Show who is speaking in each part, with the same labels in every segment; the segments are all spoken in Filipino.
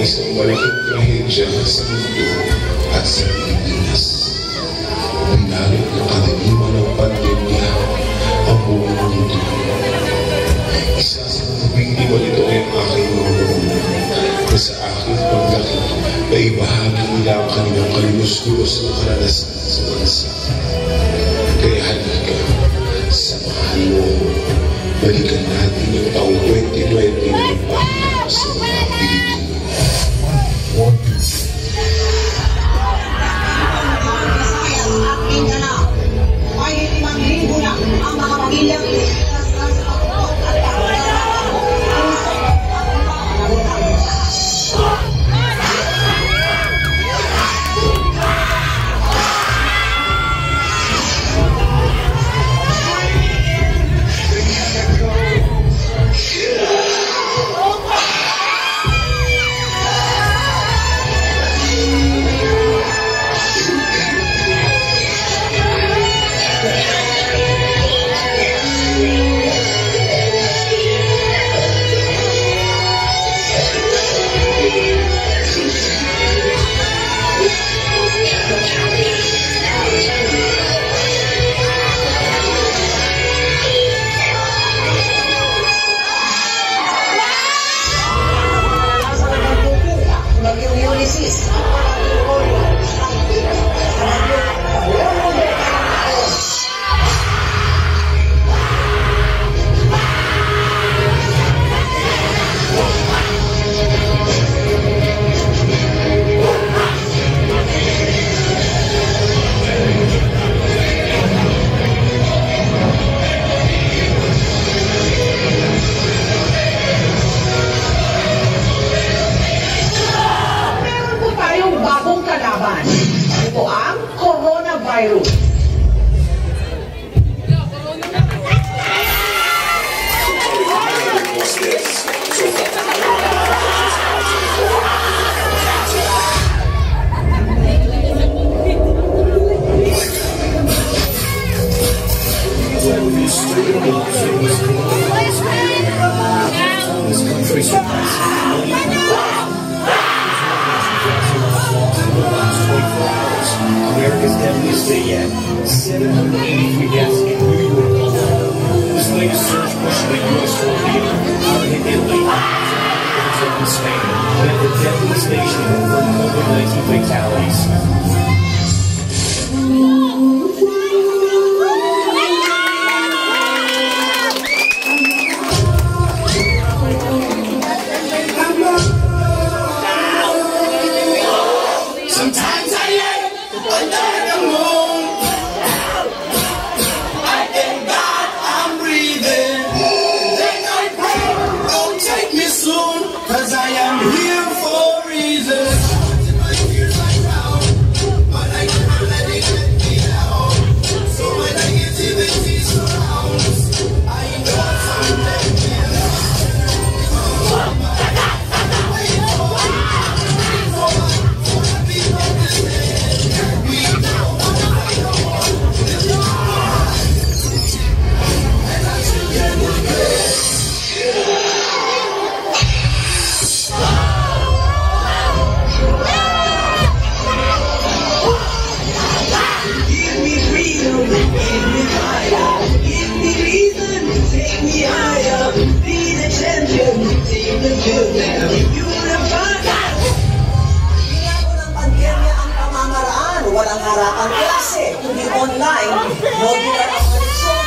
Speaker 1: isang malaking trahedya sa mundo at sa Pilipinas. Binalit ng kadiliman ng pandemya ang buong mundo. Isa sa biktima nito ay ang aking mga na sa aking paglaki na ibahagi nila ang kanilang kalunos-lunos na karanasan sa bansa. Kaya halika, samahan mo, balikan natin ang taong 2020 ng pagkakas sa mga Pilipino.
Speaker 2: At Mindanao, may 5,000 na ang mga pamilyang ito ang coronavirus.
Speaker 3: America's deadliest day yet. 783 deaths in New York alone. This latest surge pushed the U.S. tornado out in Italy, in Spain, and the deadliest nation for COVID-19 fatalities.
Speaker 4: Sometimes I am under the moon. I thank God I'm breathing. Then I pray, don't take me soon, 'cause I am here for a reason. My fears I drown, but I can't let it get me down. So when negativity surrounds, I know something will
Speaker 2: walang harapan klase, kundi online, modular ang koneksyon,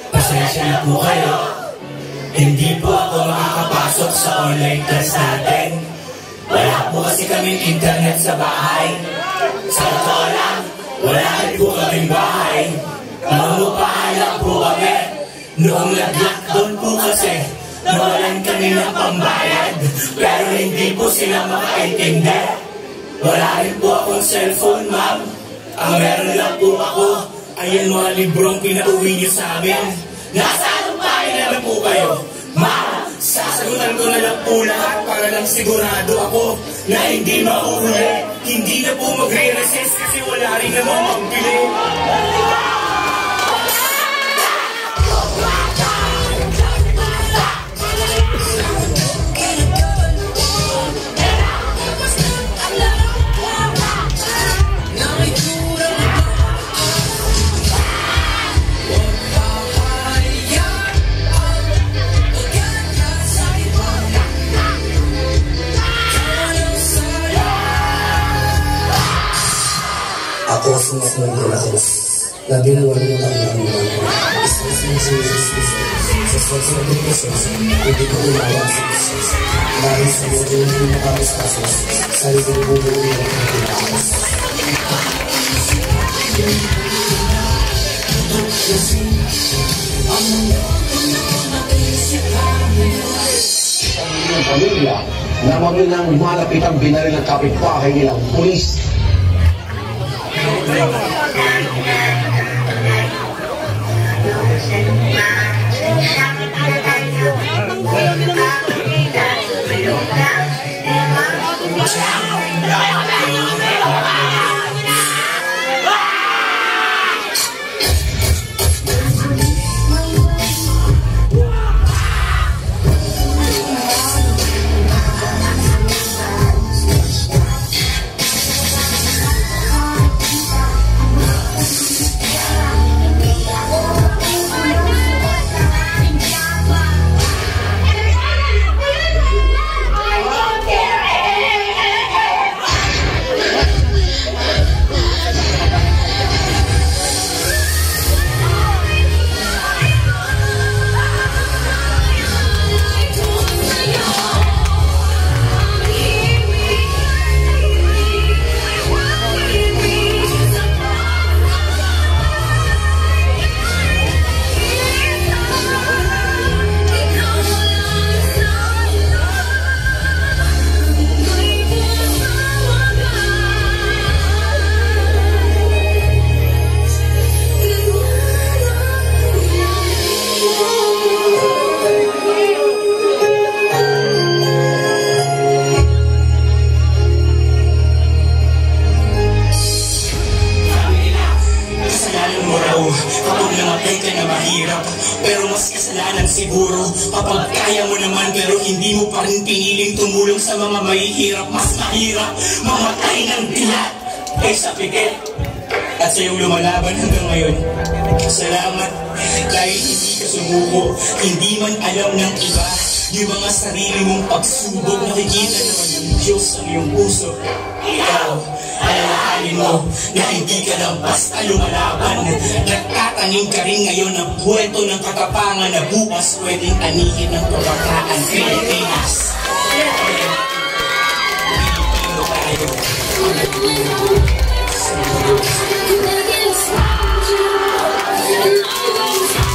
Speaker 5: Pasensya na po kayo, hindi po ako makakapasok sa online class natin. Wala po kasi kaming internet sa bahay. Sa totoo lang, wala rin po kaming bahay. Mangungupahan lang po kami. Noong nag-lockdown po kasi, nawalan kami ng pambayad, pero hindi po sila makaintindi. Wala rin po akong cellphone, ma'am. Ang meron lang po ako ay yung mga librong pinauwi niyo sa amin. Nasa anong bahay naman po kayo? Ma'am, sasagutan ko na lang po lahat para lang sigurado ako na hindi mahuhuli. Hindi na po magre-recess kasi wala rin naman magbili.
Speaker 6: na ginawa ng kakulangan. Isang sinisisis sa source ng depressions, hindi ko umawa sa isis. Dahil sa mga hindi makapastasos, sa isang bubuo ng pagkakos.
Speaker 7: Ang pamilya na mabilang malapit ang binaril ng kapitbahay nilang pulis.
Speaker 5: Kapag namatay ka na mahirap, pero mas kasalanan siguro kapag kaya mo naman pero hindi mo pa rin piniling tumulong sa mga mahihirap. Mas mahirap mamatay ng dilat kaysa pikit. At sa iyong lumalaban hanggang ngayon, salamat dahil hindi ka sumuko. Hindi man alam ng iba yung mga sarili mong pagsubok. Nakikita naman ng Diyos ang iyong puso. Ikaw, alalahanin mo na hindi ka lang basta lumalaban. Nagtatanim ka rin ngayon ng buweto ng katapangan na bukas pwedeng anihin ng kabataan. Pilipinas! Pilipino tayo.
Speaker 8: You